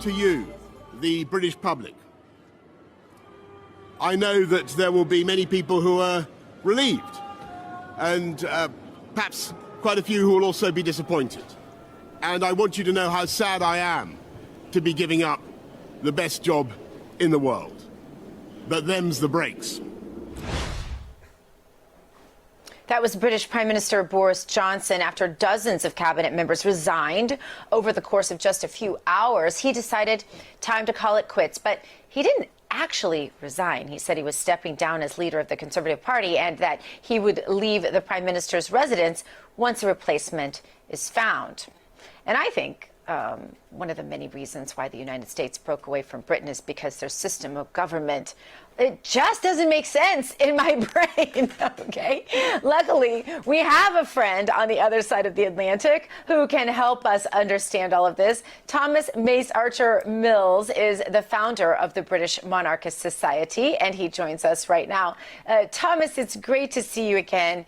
to you, the British public. I know that there will be many people who are relieved, and perhaps quite a few who will also be disappointed. And I want you to know how sad I am to be giving up the best job in the world. But them's the breaks. That was British Prime Minister Boris Johnson. After dozens of cabinet members resigned over the course of just a few hours, he decided time to call it quits. But he didn't actually resign. He said he was stepping down as leader of the Conservative Party and that he would leave the Prime Minister's residence once a replacement is found. And I think one of the many reasons why the United States broke away from Britain is because their system of government, it just doesn't make sense in my brain, okay? Luckily, we have a friend on the other side of the Atlantic who can help us understand all of this. Thomas Mace-Archer-Mills is the founder of the British Monarchist Society, and he joins us right now. Thomas, it's great to see you again.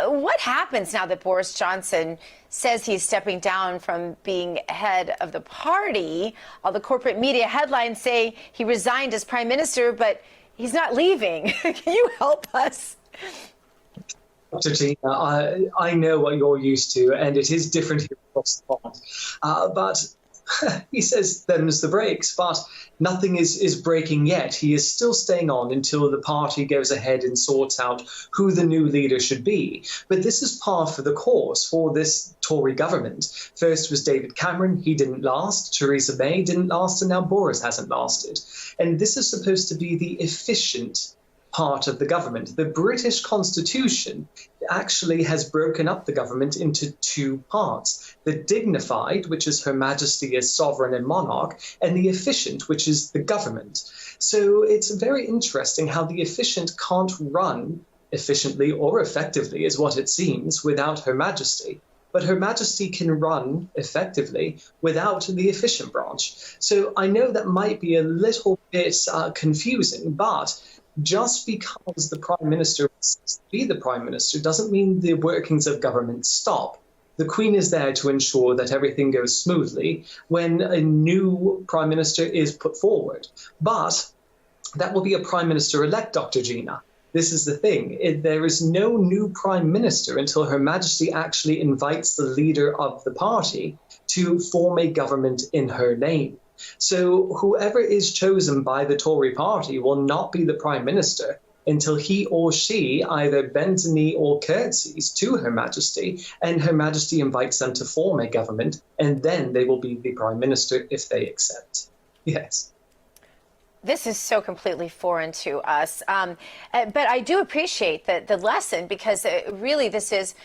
What happens now that Boris Johnson says he's stepping down from being head of the party? All the corporate media headlines say he resigned as prime minister, but he's not leaving. Can you help us? Dr. Gina, I know what you're used to, and it is different here across the pond. But he says them's the breaks, but nothing is breaking yet. He is still staying on until the party goes ahead and sorts out who the new leader should be. But this is par for the course for this Tory government. First was David Cameron. He didn't last. Theresa May didn't last. And now Boris hasn't lasted. And this is supposed to be the efficient part of the government. The British Constitution actually has broken up the government into two parts. The dignified, which is Her Majesty as sovereign and monarch, and the efficient, which is the government. So it's very interesting how the efficient can't run efficiently or effectively, is what it seems, without Her Majesty. But Her Majesty can run effectively without the efficient branch. So I know that might be a little bit confusing, but just because the Prime Minister wants to be the Prime Minister doesn't mean the workings of government stop. The Queen is there to ensure that everything goes smoothly when a new Prime Minister is put forward. But that will be a Prime Minister-elect, Dr. Gina. This is the thing. There is no new Prime Minister until Her Majesty actually invites the leader of the party to form a government in her name. So whoever is chosen by the Tory party will not be the Prime Minister until he or she either bends a knee or curtsies to Her Majesty, and Her Majesty invites them to form a government, and then they will be the Prime Minister if they accept. Yes. This is so completely foreign to us, but I do appreciate the lesson, because really this is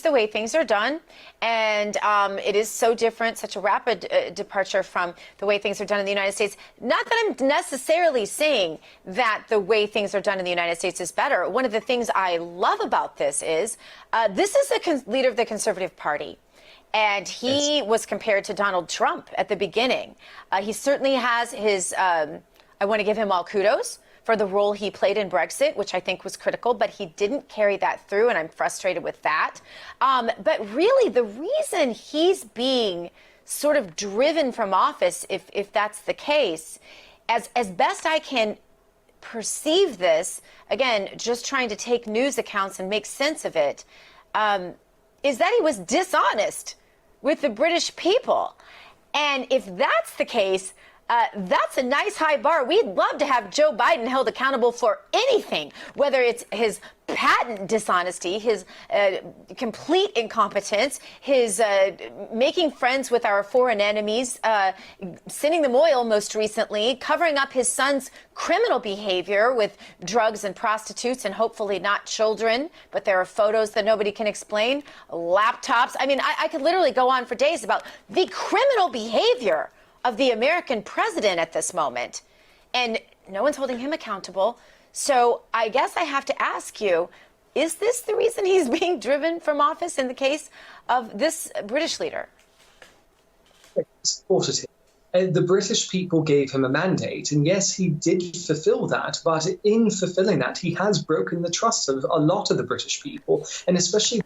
the way things are done, and it is so different, such a rapid departure from the way things are done in the United States. Not that I'm necessarily saying that the way things are done in the United States is better. One of the things I love about this is the leader of the Conservative Party. And he was compared to Donald Trump at the beginning. He certainly has his... I want to give him all kudos for the role he played in Brexit, which I think was critical, but he didn't carry that through, and I'm frustrated with that. But really, the reason he's being sort of driven from office, if that's the case, as best I can perceive this, again, just trying to take news accounts and make sense of it, is that he was dishonest with the British people. And if that's the case, that's a nice high bar. We'd love to have Joe Biden held accountable for anything, whether it's his patent dishonesty, his complete incompetence, his making friends with our foreign enemies, sending them oil most recently, covering up his son's criminal behavior with drugs and prostitutes and hopefully not children, but there are photos that nobody can explain, laptops. I mean, I could literally go on for days about the criminal behavior of the American president at this moment, and no one's holding him accountable. So I guess I have to ask you, is this the reason he's being driven from office in the case of this British leader? The British people gave him a mandate, and yes, he did fulfill that, but in fulfilling that, he has broken the trust of a lot of the British people, and especially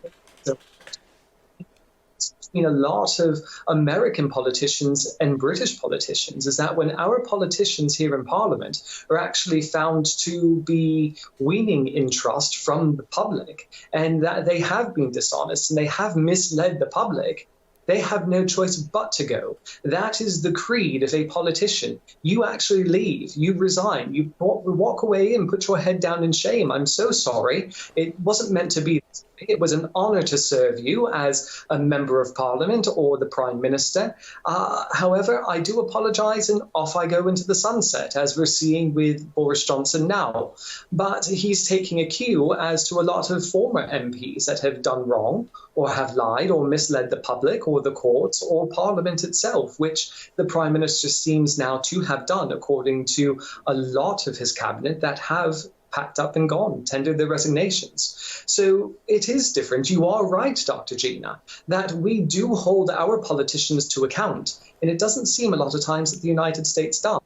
between a lot of American politicians and British politicians is that when our politicians here in Parliament are actually found to be weaning in trust from the public and that they have been dishonest and they have misled the public, they have no choice but to go. That is the creed of a politician. You actually leave, you resign, you walk away and put your head down in shame. I'm so sorry. It wasn't meant to be this way. It was an honor to serve you as a member of Parliament or the Prime Minister. However, I do apologize and off I go into the sunset, as we're seeing with Boris Johnson now. But he's taking a cue as to a lot of former MPs that have done wrong or have lied or misled the public or the courts or Parliament itself, which the Prime Minister seems now to have done, according to a lot of his cabinet that have packed up and gone, tendered their resignations. So it is different. You are right, Dr. Gina, that we do hold our politicians to account, and it doesn't seem a lot of times that the United States does.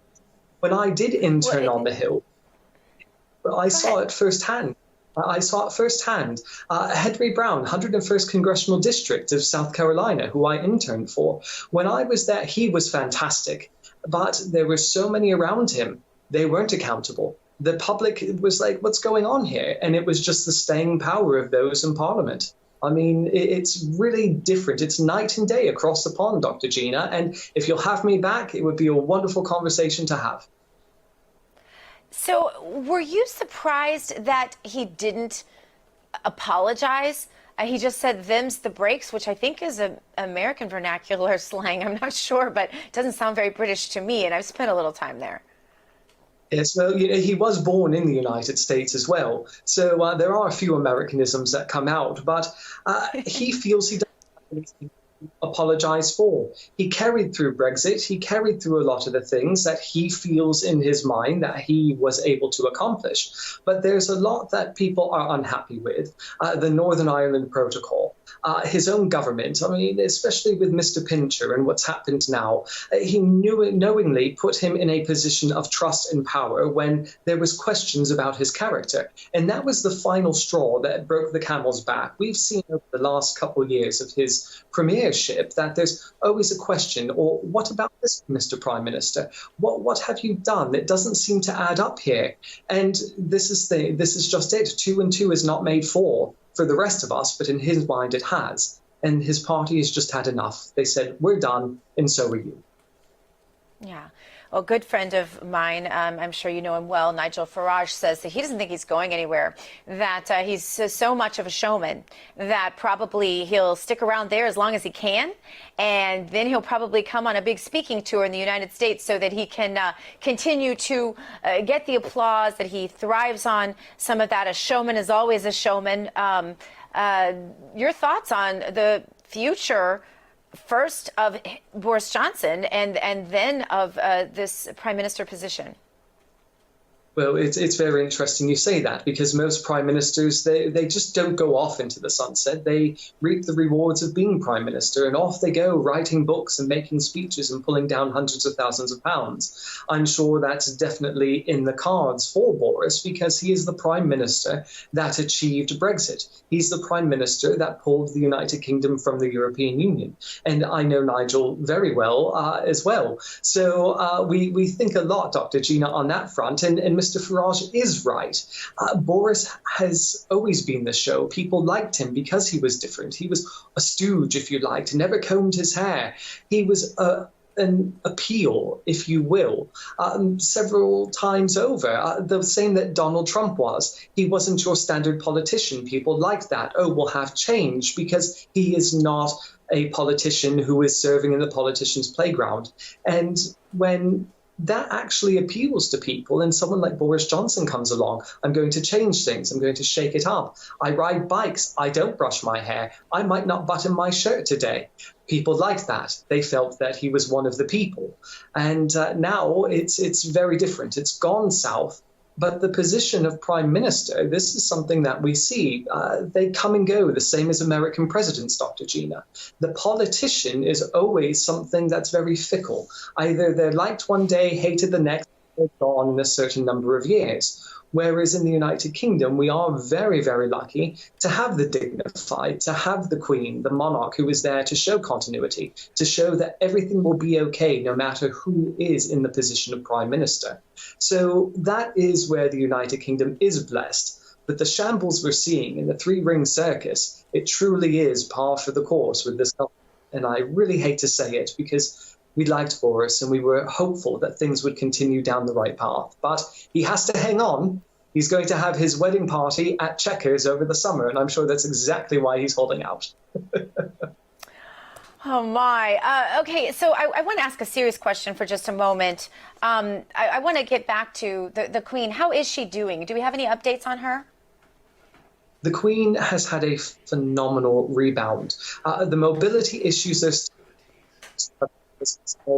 When I did intern on the Hill, I saw it firsthand. Henry Brown, 101st Congressional District of South Carolina, who I interned for. When I was there, he was fantastic, but there were so many around him. They weren't accountable. The public was like, what's going on here? And it was just the staying power of those in Parliament. I mean, it's really different. It's night and day across the pond, Dr. Gina. And if you'll have me back, it would be a wonderful conversation to have. So were you surprised that he didn't apologize? He just said, them's the breaks, which I think is an American vernacular slang. I'm not sure, but it doesn't sound very British to me. And I've spent a little time there. Yes, well, he was born in the United States as well. So there are a few Americanisms that come out, but he feels he doesn't have anything to apologize for. He carried through Brexit. He carried through a lot of the things that he feels in his mind that he was able to accomplish. But there's a lot that people are unhappy with. The Northern Ireland Protocol. His own government, I mean, especially with Mr. Pincher and what's happened now, he knowingly put him in a position of trust and power when there was questions about his character. And that was the final straw that broke the camel's back. We've seen over the last couple of years of his premiership that there's always a question, or what about this, Mr. Prime Minister? What have you done? It doesn't seem to add up here. And this is just it. 2 and 2 is not made 4. For the rest of us, but in his mind it has. And his party has just had enough. They said, we're done, and so are you. Yeah. Well, a good friend of mine, I'm sure you know him well, Nigel Farage, says that he doesn't think he's going anywhere, that he's so much of a showman that probably he'll stick around there as long as he can, and then he'll probably come on a big speaking tour in the United States so that he can continue to get the applause that he thrives on. Some of that, a showman is always a showman. Your thoughts on the future, first of Boris Johnson and then of this prime minister position? Well, it's very interesting you say that, because most prime ministers, they just don't go off into the sunset. They reap the rewards of being prime minister, and off they go, writing books and making speeches and pulling down hundreds of thousands of pounds. I'm sure that's definitely in the cards for Boris, because he is the prime minister that achieved Brexit. He's the prime minister that pulled the United Kingdom from the European Union. And I know Nigel very well as well. So we think a lot, Dr. Gina, on that front. And Mr. Farage is right. Boris has always been the show. People liked him because he was different. He was a stooge, if you liked, never combed his hair. He was an appeal, if you will, several times over. The same that Donald Trump was. He wasn't your standard politician. People liked that. Oh, we'll have change, because he is not a politician who is serving in the politician's playground. And when that actually appeals to people, and someone like Boris Johnson comes along, I'm going to change things, I'm going to shake it up. I ride bikes, I don't brush my hair, I might not button my shirt today. People liked that. They felt that he was one of the people. And now it's very different. It's gone south. But the position of prime minister, this is something that we see. They come and go, the same as American presidents, Dr. Gina. The politician is always something that's very fickle. Either they're liked one day, hated the next, gone in a certain number of years. Whereas in the United Kingdom, we are very, very lucky to have the dignified, to have the Queen, the monarch, who is there to show continuity, to show that everything will be okay no matter who is in the position of Prime Minister. So that is where the United Kingdom is blessed. But the shambles we're seeing in the three-ring circus, it truly is par for the course with this government. And I really hate to say it because we liked Boris and we were hopeful that things would continue down the right path. But he has to hang on. He's going to have his wedding party at Chequers over the summer, and I'm sure that's exactly why he's holding out. Oh, my. Okay, so I want to ask a serious question for just a moment. I want to get back to the Queen. How is she doing? Do we have any updates on her? The Queen has had a phenomenal rebound. The mobility issues are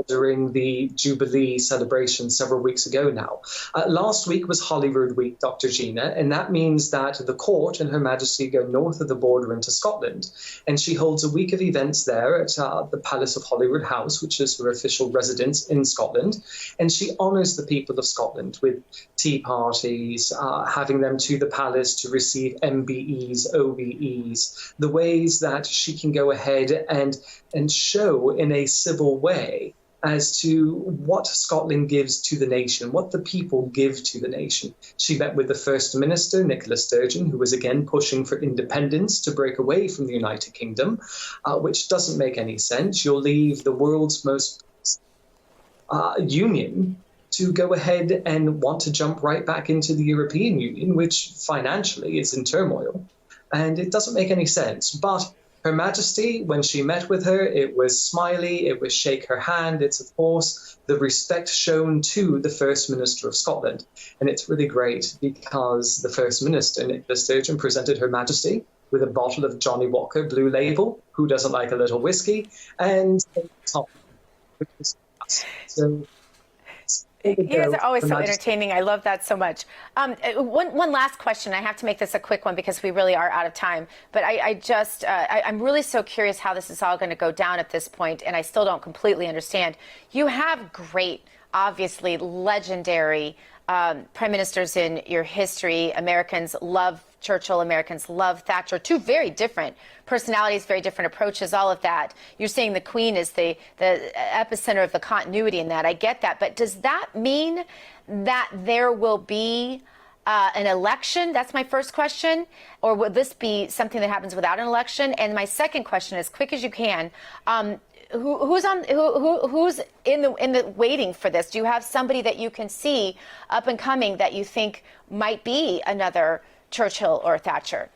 during the Jubilee celebration several weeks ago now. Last week was Holyrood Week, Dr. Gina, and that means that the court and Her Majesty go north of the border into Scotland, and she holds a week of events there at the Palace of Holyrood House, which is her official residence in Scotland, and she honours the people of Scotland with tea parties, having them to the palace to receive MBEs, OBEs, the ways that she can go ahead and show in a civil way as to what Scotland gives to the nation, what the people give to the nation. She met with the First Minister, Nicola Sturgeon, who was again pushing for independence to break away from the United Kingdom, which doesn't make any sense. You'll leave the world's most union to go ahead and want to jump right back into the European Union, which financially is in turmoil. And it doesn't make any sense. But Her Majesty, when she met with her, it was smiley, it was shake her hand. It's, of course, the respect shown to the First Minister of Scotland. And it's really great because the First Minister, Nicola Sturgeon, presented Her Majesty with a bottle of Johnny Walker Blue Label, who doesn't like a little whiskey, and so you guys are always so entertaining. I love that so much. One last question. I have to make this a quick one because we really are out of time. But I'm really so curious how this is all going to go down at this point, and I still don't completely understand. You have great, obviously legendary prime ministers in your history. Americans love Churchill, Americans love Thatcher. Two very different personalities, very different approaches, all of that. You're saying the Queen is the epicenter of the continuity in that. I get that. But does that mean that there will be an election? That's my first question. Or would this be something that happens without an election? And my second question, as quick as you can, who's in the waiting for this? Do you have somebody that you can see up and coming that you think might be another Churchill or Thatcher?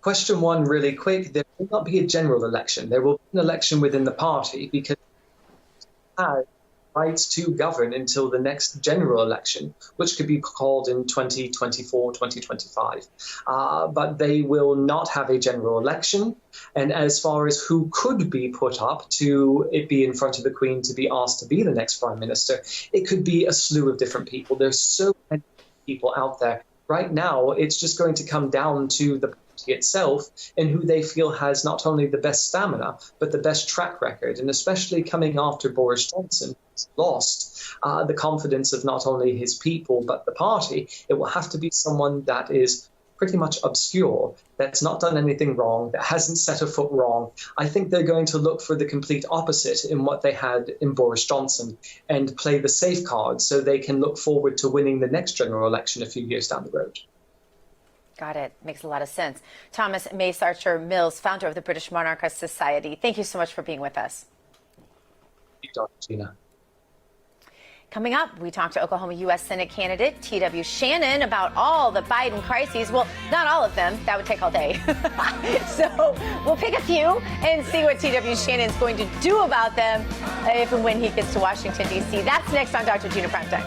Question one, really quick. There will not be a general election. There will be an election within the party because it has rights to govern until the next general election, which could be called in 2024, 2025. But they will not have a general election. And as far as who could be put up to it be in front of the Queen to be asked to be the next Prime Minister, it could be a slew of different people. There's so many people out there. Right now, it's just going to come down to the party itself and who they feel has not only the best stamina, but the best track record. And especially coming after Boris Johnson, who's lost the confidence of not only his people, but the party, it will have to be someone that is pretty much obscure, that's not done anything wrong, that hasn't set a foot wrong. I think they're going to look for the complete opposite in what they had in Boris Johnson and play the safe card so they can look forward to winning the next general election a few years down the road. Got it. Makes a lot of sense. Thomas Mace-Archer-Mills, founder of the British Monarchist Society. Thank you so much for being with us. Thank you, Dr. Gina. Coming up, we talk to Oklahoma U.S. Senate candidate T.W. Shannon about all the Biden crises. Well, not all of them. That would take all day. So we'll pick a few and see what T.W. Shannon's going to do about them if and when he gets to Washington, D.C. That's next on Dr. Gina Primetime.